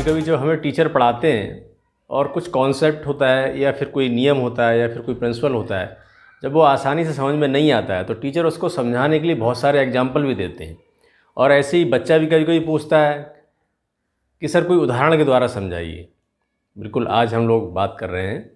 कभी जब हमें टीचर पढ़ाते हैं और कुछ कॉन्सेप्ट होता है या फिर कोई नियम होता है या फिर कोई प्रिंसिपल होता है, जब वो आसानी से समझ में नहीं आता है तो टीचर उसको समझाने के लिए बहुत सारे एग्जाम्पल भी देते हैं। और ऐसे ही बच्चा भी कभी कभी पूछता है कि सर कोई उदाहरण के द्वारा समझाइए। बिल्कुल, आज हम लोग बात कर रहे हैं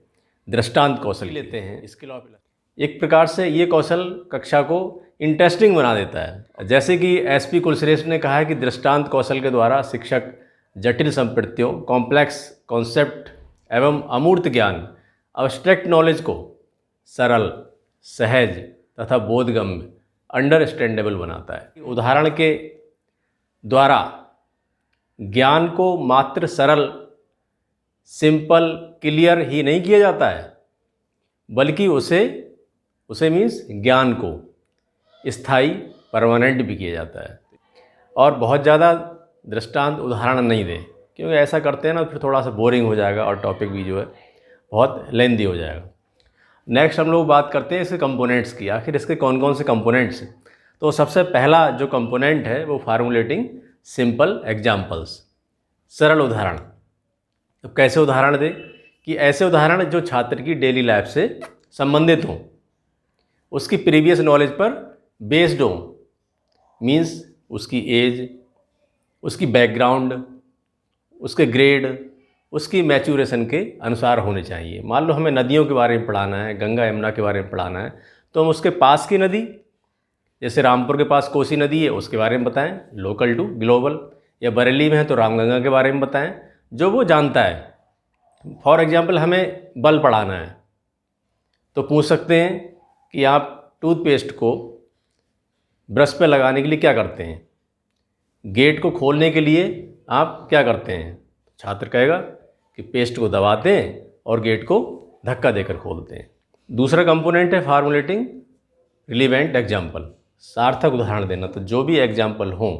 दृष्टांत कौशल लेते हैं। इसके अलावा एक प्रकार से ये कौशल कक्षा को इंटरेस्टिंग बना देता है। जैसे कि एसपी कुलश्रेष्ठ ने कहा है कि दृष्टांत कौशल के द्वारा शिक्षक जटिल संप्रत्यों, कॉम्प्लेक्स कॉन्सेप्ट एवं अमूर्त ज्ञान, अब्स्ट्रैक्ट नॉलेज को सरल, सहज तथा बोधगम्य, अंडरस्टैंडेबल बनाता है। उदाहरण के द्वारा ज्ञान को मात्र सरल, सिंपल, क्लियर ही नहीं किया जाता है, बल्कि उसे मीन्स ज्ञान को स्थायी, परमानेंट भी किया जाता है। और बहुत ज़्यादा दृष्टांत उदाहरण नहीं दें, क्योंकि ऐसा करते हैं ना फिर थोड़ा सा बोरिंग हो जाएगा और टॉपिक भी जो है बहुत लेंदी हो जाएगा। नेक्स्ट हम लोग बात करते हैं इसके कंपोनेंट्स की। आखिर इसके कौन कौन से कंपोनेंट्स हैं। तो सबसे पहला जो कंपोनेंट है वो फार्मूलेटिंग सिंपल एग्जाम्पल्स, सरल उदाहरण। तो कैसे उदाहरण दें कि ऐसे उदाहरण जो छात्र की डेली लाइफ से संबंधित हों, उसकी प्रीवियस नॉलेज पर बेस्ड हो, मीन्स उसकी एज, उसकी बैकग्राउंड, उसके ग्रेड, उसकी मैच्योरेशन के अनुसार होने चाहिए। मान लो हमें नदियों के बारे में पढ़ाना है, गंगा यमुना के बारे में पढ़ाना है, तो हम उसके पास की नदी, जैसे रामपुर के पास कोसी नदी है, उसके बारे में बताएं, लोकल टू ग्लोबल। या बरेली में है तो रामगंगा के बारे में बताएं, जो वो जानता है। फॉर एग्जांपल हमें बल पढ़ाना है तो पूछ सकते हैं कि आप टूथपेस्ट को ब्रश पे लगाने के लिए क्या करते हैं, गेट को खोलने के लिए आप क्या करते हैं। छात्र कहेगा कि पेस्ट को दबाते हैं और गेट को धक्का देकर खोलते हैं। दूसरा कंपोनेंट है फार्मूलेटिंग रिलीवेंट एग्जाम्पल, सार्थक उदाहरण देना। तो जो भी एग्जाम्पल हों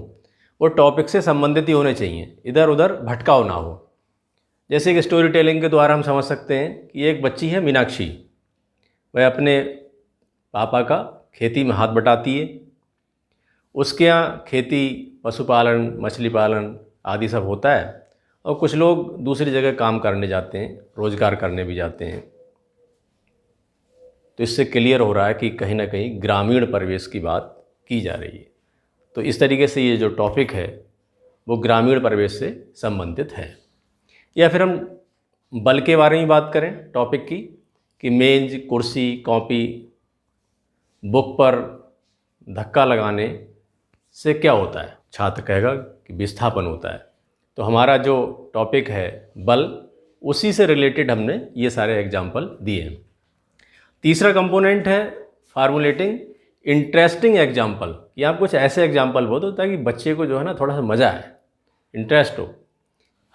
वो टॉपिक से संबंधित ही होने चाहिए, इधर उधर भटकाव ना हो। जैसे कि स्टोरी टेलिंग के द्वारा हम समझ सकते हैं कि एक बच्ची है मीनाक्षी, वह अपने पापा का खेती में हाथ बटाती है। उसके यहाँ खेती, पशुपालन, मछली पालन आदि सब होता है, और कुछ लोग दूसरी जगह काम करने जाते हैं, रोजगार करने भी जाते हैं। तो इससे क्लियर हो रहा है कि कहीं ना कहीं ग्रामीण परिवेश की बात की जा रही है। तो इस तरीके से ये जो टॉपिक है वो ग्रामीण परिवेश से संबंधित है। या फिर हम बल के बारे में बात करें टॉपिक की, कि मेज, कुर्सी, कॉपी, बुक पर धक्का लगाने से क्या होता है। छात्र कहेगा कि विस्थापन होता है। तो हमारा जो टॉपिक है बल, उसी से रिलेटेड हमने ये सारे एग्जाम्पल दिए हैं। तीसरा कंपोनेंट है फार्मूलेटिंग इंटरेस्टिंग एग्जाम्पल। या आप कुछ ऐसे एग्जाम्पल बोलो ताकि बच्चे को जो है ना थोड़ा सा मज़ा आए, इंटरेस्ट हो।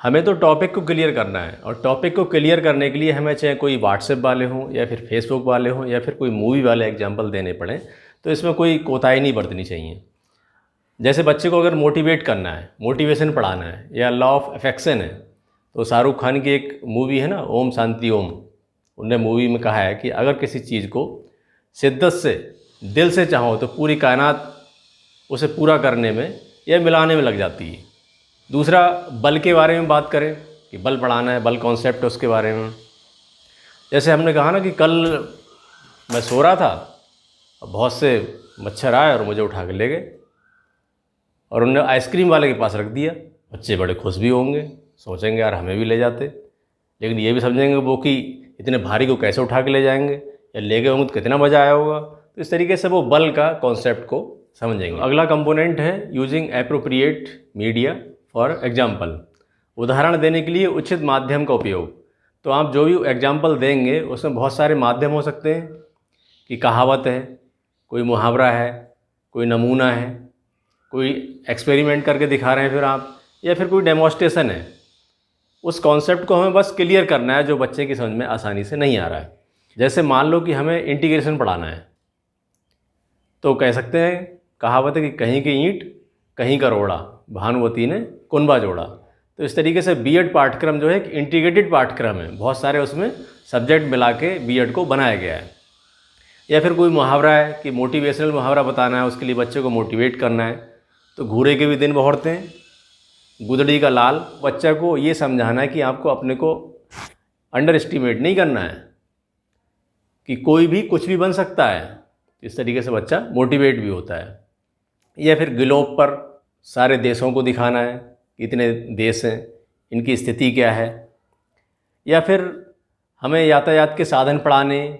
हमें तो टॉपिक को क्लियर करना है, और टॉपिक को क्लियर करने के लिए हमें चाहे कोई व्हाट्सएप वाले हों या फिर फेसबुक वाले हों या फिर कोई मूवी वाले एग्जाम्पल देने पड़े, तो इसमें कोई कोताही नहीं बरतनी चाहिए। जैसे बच्चे को अगर मोटिवेट करना है, मोटिवेशन पढ़ाना है, या लॉ ऑफ अफेक्शन है, तो शाहरुख खान की एक मूवी है ना, ओम शांति ओम, उनने मूवी में कहा है कि अगर किसी चीज़ को शिद्दत से, दिल से चाहो तो पूरी कायनात उसे पूरा करने में या मिलाने में लग जाती है। दूसरा, बल के बारे में बात करें कि बल पढ़ाना है, बल कॉन्सेप्ट है उसके बारे में। जैसे हमने कहा ना कि कल मैं सो रहा था और बहुत से मच्छर आए और मुझे उठा के ले गए, और उन्होंने आइसक्रीम वाले के पास रख दिया। बच्चे बड़े खुश भी होंगे, सोचेंगे यार हमें भी ले जाते, लेकिन ये भी समझेंगे वो कि इतने भारी को कैसे उठा के ले जाएंगे, या ले गए होंगे तो कितना मज़ा आया होगा। तो इस तरीके से वो बल का कॉन्सेप्ट को समझेंगे। अगला कंपोनेंट है using appropriate media for example, उदाहरण देने के लिए उचित माध्यम का उपयोग। तो आप जो भी एग्जाम्पल देंगे उसमें बहुत सारे माध्यम हो सकते हैं, कि कहावत है, कोई मुहावरा है, कोई नमूना है, कोई एक्सपेरिमेंट करके दिखा रहे हैं फिर आप, या फिर कोई डेमोस्ट्रेशन है। उस कॉन्सेप्ट को हमें बस क्लियर करना है जो बच्चे की समझ में आसानी से नहीं आ रहा है। जैसे मान लो कि हमें इंटीग्रेशन पढ़ाना है, तो कह सकते हैं, कहावत है कि कहीं की ईंट कहीं का रोड़ा, भानुवती ने कुनबा जोड़ा। तो इस तरीके से बीएड पाठ्यक्रम जो है एक इंटीग्रेटेड पाठ्यक्रम है, बहुत सारे उसमें सब्जेक्ट मिला के बीएड को बनाया गया है। या फिर कोई मुहावरा है कि मोटिवेशनल मुहावरा बताना है, उसके लिए बच्चे को मोटिवेट करना है, तो घूरे के भी दिन बहुरते हैं, गुदड़ी का लाल। बच्चा को ये समझाना है कि आपको अपने को अंडर एस्टिमेट नहीं करना है, कि कोई भी कुछ भी बन सकता है। इस तरीके से बच्चा मोटिवेट भी होता है। या फिर ग्लोब पर सारे देशों को दिखाना है, इतने देश हैं, इनकी स्थिति क्या है। या फिर हमें यातायात के साधन पढ़ाने,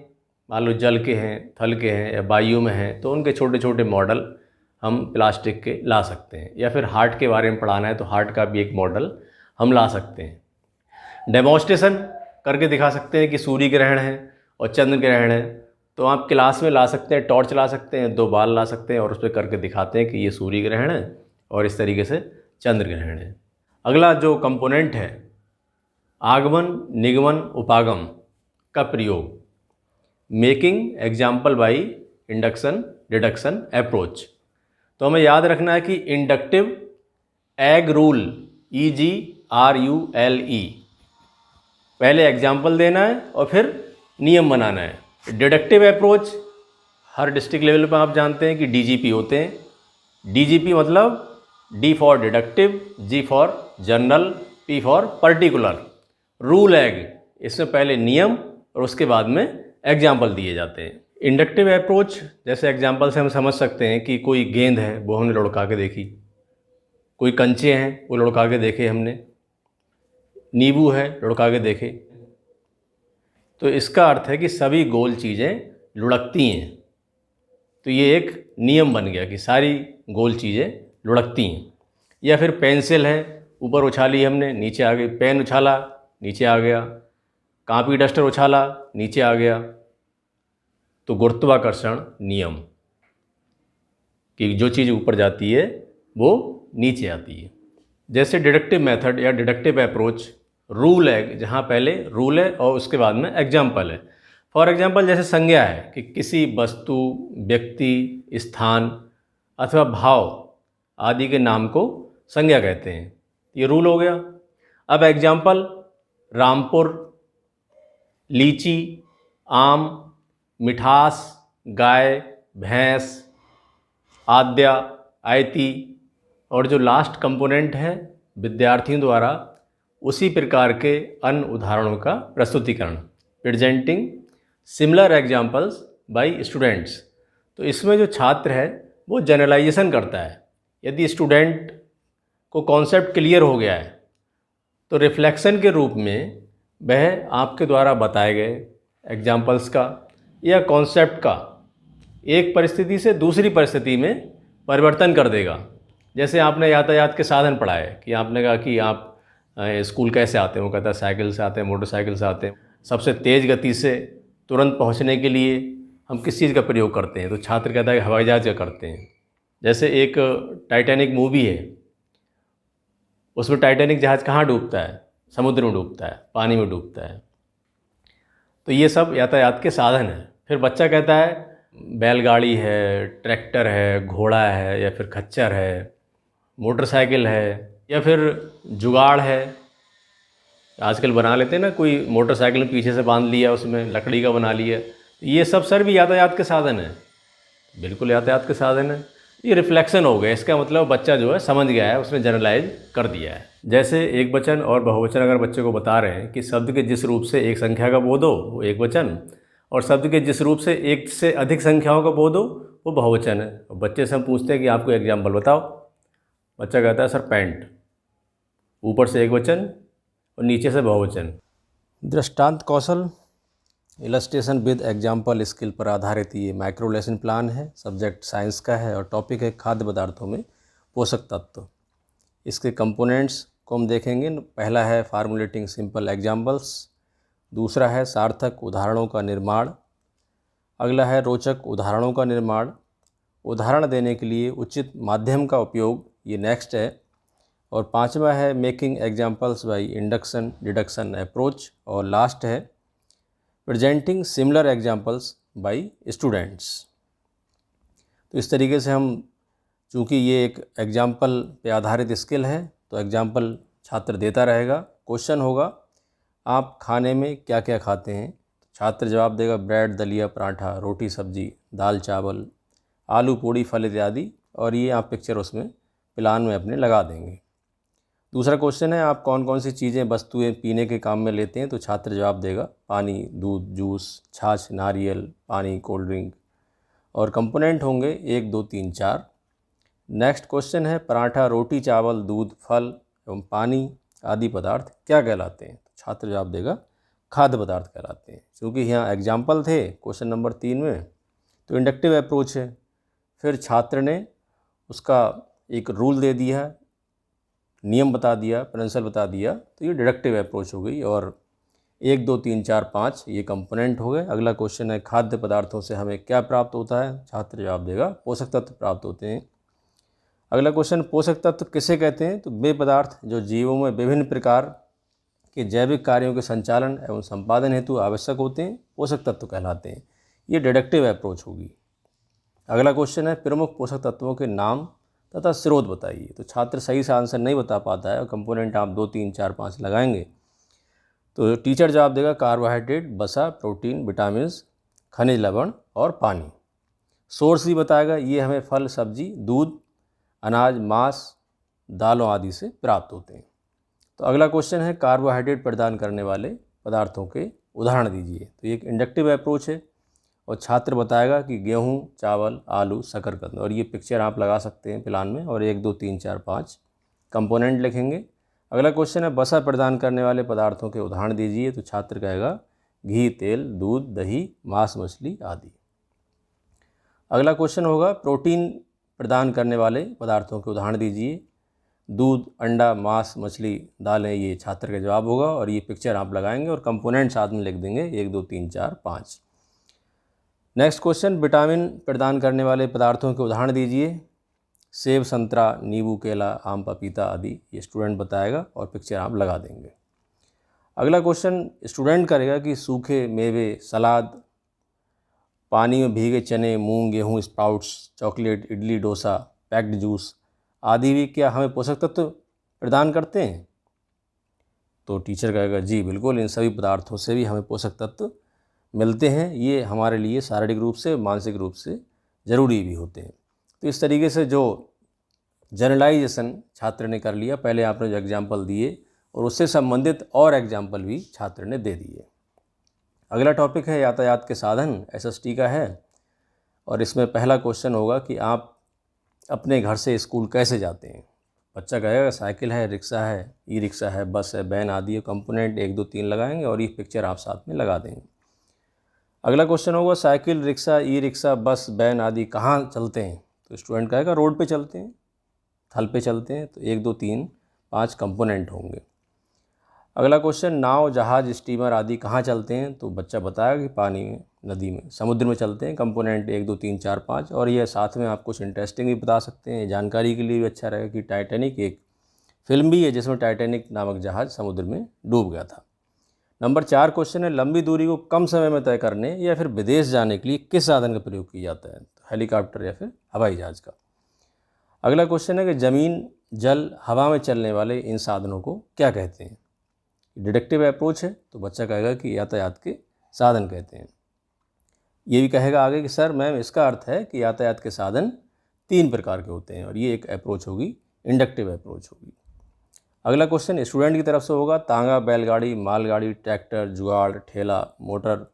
मान लो जल के हैं, थल के हैं या वायु में हैं, तो उनके छोटे छोटे मॉडल हम प्लास्टिक के ला सकते हैं। या फिर हार्ट के बारे में पढ़ाना है तो हार्ट का भी एक मॉडल हम ला सकते हैं। डेमोन्स्ट्रेशन करके दिखा सकते हैं कि सूर्य ग्रहण है और चंद्र ग्रहण है, तो आप क्लास में ला सकते हैं, टॉर्च ला सकते हैं, 2 बाल ला सकते हैं और उस पर करके दिखाते हैं कि ये सूर्य ग्रहण है और इस तरीके से चंद्र ग्रहण है। अगला जो कंपोनेंट है, आगमन, निगमन, उपागम का प्रयोग, making example by induction, deduction approach. तो हमें याद रखना है कि इंडक्टिव एग रूल, EGRULE, पहले एग्जाम्पल देना है और फिर नियम बनाना है। डिडक्टिव अप्रोच, हर डिस्ट्रिक्ट लेवल पर आप जानते हैं कि DGP होते हैं। DGP मतलब D for deductive, G for general, P for particular. Rule egg, इसमें पहले नियम और उसके बाद में एग्जाम्पल दिए जाते हैं। इंडक्टिव अप्रोच, जैसे एग्जाम्पल से हम समझ सकते हैं कि कोई गेंद है वो हमने लुढ़का के देखी, कोई कंचे हैं वो लुढ़का के देखे हमने, नींबू है लुढ़का के देखे। तो इसका अर्थ है कि सभी गोल चीज़ें लुढ़कती हैं। तो ये एक नियम बन गया कि सारी गोल चीज़ें लुढ़कती हैं। या फिर पेंसिल है, ऊपर उछाली हमने, नीचे आ गई। पेन उछाला, नीचे आ गया। कापी डस्टर उछाला, नीचे आ गया। तो गुरुत्वाकर्षण नियम, कि जो चीज़ ऊपर जाती है वो नीचे आती है। जैसे डिडक्टिव मेथड या डिडक्टिव अप्रोच, रूल है, जहाँ पहले रूल है और उसके बाद में एग्जाम्पल है। फॉर एग्जाम्पल, जैसे संज्ञा है कि किसी वस्तु, व्यक्ति, स्थान अथवा भाव आदि के नाम को संज्ञा कहते हैं, ये रूल हो गया। अब एग्जाम्पल, रामपुर, लीची, आम, मिठास, गाय, भैंस, आद्या, आयती। और जो लास्ट कंपोनेंट है, विद्यार्थियों द्वारा उसी प्रकार के अन्य उदाहरणों का प्रस्तुतिकरण, presenting similar examples by students. तो इसमें जो छात्र है वो जनरलाइजेशन करता है। यदि स्टूडेंट को कॉन्सेप्ट क्लियर हो गया है तो रिफ्लेक्शन के रूप में वह आपके द्वारा बताए गए एग्जाम्पल्स का या कॉन्सेप्ट का एक परिस्थिति से दूसरी परिस्थिति में परिवर्तन कर देगा। जैसे आपने यातायात के साधन पढ़ाए कि आपने कहा कि आप स्कूल कैसे आते हैं, वो कहता है साइकिल से आते हैं, मोटरसाइकिल से आते हैं। सबसे तेज़ गति से तुरंत पहुंचने के लिए हम किस चीज़ का प्रयोग करते हैं, तो छात्र कहता है हवाई जहाज़ का करते हैं। जैसे एक टाइटैनिक मूवी है, उसमें टाइटैनिक जहाज़ कहाँ डूबता है, समुद्र में डूबता है, पानी में डूबता है। तो ये सब यातायात के साधन हैं। फिर बच्चा कहता है बैलगाड़ी है, ट्रैक्टर है, घोड़ा है, या फिर खच्चर है, मोटरसाइकिल है, या फिर जुगाड़ है। आजकल बना लेते हैं ना, कोई मोटरसाइकिल में पीछे से बांध लिया, उसमें लकड़ी का बना लिया। ये सब सर भी यातायात के साधन है, बिल्कुल यातायात के साधन है। ये रिफ्लेक्शन हो गया, इसका मतलब बच्चा जो है समझ गया है, उसने जनरलाइज कर दिया है। जैसे एक वचन और बहुवचन अगर बच्चे को बता रहे हैं कि शब्द के जिस रूप से एक संख्या का बोध हो वो एक वचन, और शब्द के जिस रूप से एक से अधिक संख्याओं का बोध हो वो बहुवचन है। और बच्चे से हम पूछते हैं कि आपको एग्जाम्पल बताओ, बच्चा कहता है सर पैंट, ऊपर से एक वचन और नीचे से बहुवचन। दृष्टांत कौशल, इलस्ट्रेशन विद एग्जाम्पल स्किल पर आधारित ये माइक्रो लेसन प्लान है। सब्जेक्ट साइंस का है और टॉपिक है खाद्य पदार्थों में पोषक तत्व। इसके कंपोनेंट्स को हम देखेंगे। पहला है फार्मुलेटिंग सिंपल एग्जाम्पल्स, दूसरा है सार्थक उदाहरणों का निर्माण, अगला है रोचक उदाहरणों का निर्माण, उदाहरण देने के लिए उचित माध्यम का उपयोग, ये नेक्स्ट है, और पांचवा है making examples by induction deduction approach, और लास्ट है presenting similar examples by students. तो इस तरीके से हम, चूँकि ये एक एग्जाम्पल पे आधारित स्किल है, तो एग्जाम्पल छात्र देता रहेगा। क्वेश्चन होगा आप खाने में क्या क्या खाते हैं, छात्र जवाब देगा ब्रेड, दलिया, पराठा, रोटी, सब्जी, दाल, चावल, आलू, पूड़ी, फल इत्यादि, और ये आप पिक्चर उसमें प्लान में अपने लगा देंगे। दूसरा क्वेश्चन है, आप कौन कौन सी चीज़ें वस्तुएं पीने के काम में लेते हैं? तो छात्र जवाब देगा पानी, दूध, जूस, छाछ, नारियल पानी, कोल्ड ड्रिंक। और कंपोनेंट होंगे 1, 2, 3, 4। नेक्स्ट क्वेश्चन है, पराठा, रोटी, चावल, दूध, फल एवं पानी आदि पदार्थ क्या कहलाते हैं? तो छात्र जवाब देगा खाद्य पदार्थ कहलाते हैं। क्योंकि यहाँ एग्जाम्पल थे क्वेश्चन नंबर 3 में, तो इंडक्टिव अप्रोच है। फिर छात्र ने उसका एक रूल दे दिया, नियम बता दिया, प्रिंसिपल बता दिया, तो ये डिडक्टिव अप्रोच हो गई। और 1, 2, 3, 4, 5 ये कंपोनेंट हो गए। अगला क्वेश्चन है, खाद्य पदार्थों से हमें क्या प्राप्त होता है? छात्र जवाब देगा पोषक तत्व प्राप्त होते हैं। अगला क्वेश्चन, पोषक तत्व किसे कहते हैं? तो वे पदार्थ जो जीवों में विभिन्न प्रकार के जैविक कार्यों के संचालन एवं संपादन हेतु आवश्यक होते हैं, पोषक तत्व कहलाते हैं। ये डिडक्टिव अप्रोच होगी। अगला क्वेश्चन है, प्रमुख पोषक तत्वों के नाम तथा स्रोत बताइए। तो छात्र सही से आंसर नहीं बता पाता है और कंपोनेंट आप 2, 3, 4, 5 लगाएंगे। तो टीचर जवाब देगा कार्बोहाइड्रेट, वसा, प्रोटीन, विटामिन, खनिज लवण और पानी। सोर्स भी बताएगा, ये हमें फल, सब्जी, दूध, अनाज, मांस, दालों आदि से प्राप्त होते हैं। तो अगला क्वेश्चन है, कार्बोहाइड्रेट प्रदान करने वाले पदार्थों के उदाहरण दीजिए। तो ये एक इंडक्टिव अप्रोच है और छात्र बताएगा कि गेहूं, चावल, आलू, शकरकंद। और ये पिक्चर आप लगा सकते हैं प्लान में। और 1, 2, 3, 4, 5 कंपोनेंट लिखेंगे। अगला क्वेश्चन है, वसा प्रदान करने वाले पदार्थों के उदाहरण दीजिए। तो छात्र कहेगा घी, तेल, दूध, दही, मांस, मछली आदि। अगला क्वेश्चन होगा, प्रोटीन प्रदान करने वाले पदार्थों के उदाहरण दीजिए। दूध, अंडा, मांस, मछली, दालें, ये छात्र का जवाब होगा। और ये पिक्चर आप लगाएंगे और कंपोनेंट साथ में लिख देंगे, 1, 2, 3, 4, 5। नेक्स्ट क्वेश्चन, विटामिन प्रदान करने वाले पदार्थों के उदाहरण दीजिए। सेब, संतरा, नींबू, केला, आम, पपीता आदि ये स्टूडेंट बताएगा और पिक्चर आप लगा देंगे। अगला क्वेश्चन स्टूडेंट करेगा कि सूखे मेवे, सलाद, पानी में भीगे चने, मूंग, गेहूं, sprouts, chocolate, idli, dosa, packed juice आदि भी क्या हमें पोषक तत्व प्रदान करते हैं? तो टीचर कहेगा जी बिल्कुल, इन सभी पदार्थों से भी हमें पोषक तत्व मिलते हैं। ये हमारे लिए शारीरिक रूप से, मानसिक रूप से ज़रूरी भी होते हैं। तो इस तरीके से जो जनरलाइजेशन छात्र ने कर लिया, पहले आपने जो एग्जाम्पल दिए और उससे संबंधित और एग्जाम्पल भी छात्र ने दे दिए। अगला टॉपिक है यातायात के साधन, एसएसटी का है। और इसमें पहला क्वेश्चन होगा कि आप अपने घर से स्कूल कैसे जाते हैं? बच्चा कहेगा साइकिल है, रिक्शा है, ई रिक्शा है, बस है, वैन आदि। कंपोनेंट 1, 2, 3 लगाएंगे और ये पिक्चर आप साथ में लगा देंगे। अगला क्वेश्चन होगा, साइकिल, रिक्शा, ई रिक्शा, बस, वैन आदि कहाँ चलते हैं? तो स्टूडेंट कहेगा रोड पे चलते हैं, थल पे चलते हैं। तो 1, 2, 3, 5 कंपोनेंट होंगे। अगला क्वेश्चन, नाव, जहाज, स्टीमर आदि कहाँ चलते हैं? तो बच्चा बताएगा कि पानी में, नदी में, समुद्र में चलते हैं। कंपोनेंट 1, 2, 3, 4, 5। और यह साथ में आप कुछ इंटरेस्टिंग भी बता सकते हैं, जानकारी के लिए भी अच्छा रहेगा कि टाइटैनिक एक फिल्म भी है जिसमें टाइटैनिक नामक जहाज़ समुद्र में डूब गया था। नंबर 4 क्वेश्चन है, लंबी दूरी को कम समय में तय करने या फिर विदेश जाने के लिए किस साधन का प्रयोग किया जाता है? तो हेलीकॉप्टर या फिर हवाई जहाज़ का। अगला क्वेश्चन है कि ज़मीन, जल, हवा में चलने वाले इन साधनों को क्या कहते हैं? डिडक्टिव अप्रोच है, तो बच्चा कहेगा कि यातायात के साधन कहते हैं। ये भी कहेगा आगे कि सर मैम इसका अर्थ है कि यातायात के साधन 3 प्रकार के होते हैं। और ये एक अप्रोच होगी, इंडक्टिव अप्रोच होगी। अगला क्वेश्चन स्टूडेंट की तरफ से होगा, तांगा, बैलगाड़ी, मालगाड़ी, ट्रैक्टर, जुगाड़, ठेला, मोटर,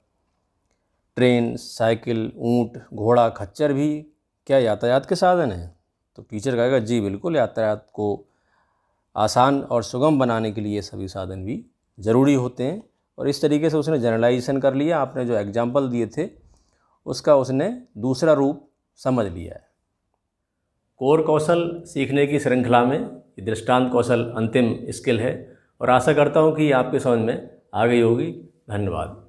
ट्रेन, साइकिल, ऊंट, घोड़ा, खच्चर भी क्या यातायात के साधन हैं? तो टीचर कहेगा जी बिल्कुल, यातायात को आसान और सुगम बनाने के लिए सभी साधन भी ज़रूरी होते हैं। और इस तरीके से उसने जनरलाइजेशन कर लिया। आपने जो एग्जाम्पल दिए थे उसका उसने दूसरा रूप समझ लिया है। कोर कौशल सीखने की श्रृंखला में दृष्टांत कौशल अंतिम स्किल है और आशा करता हूँ कि आपके समझ में आ गई होगी। धन्यवाद।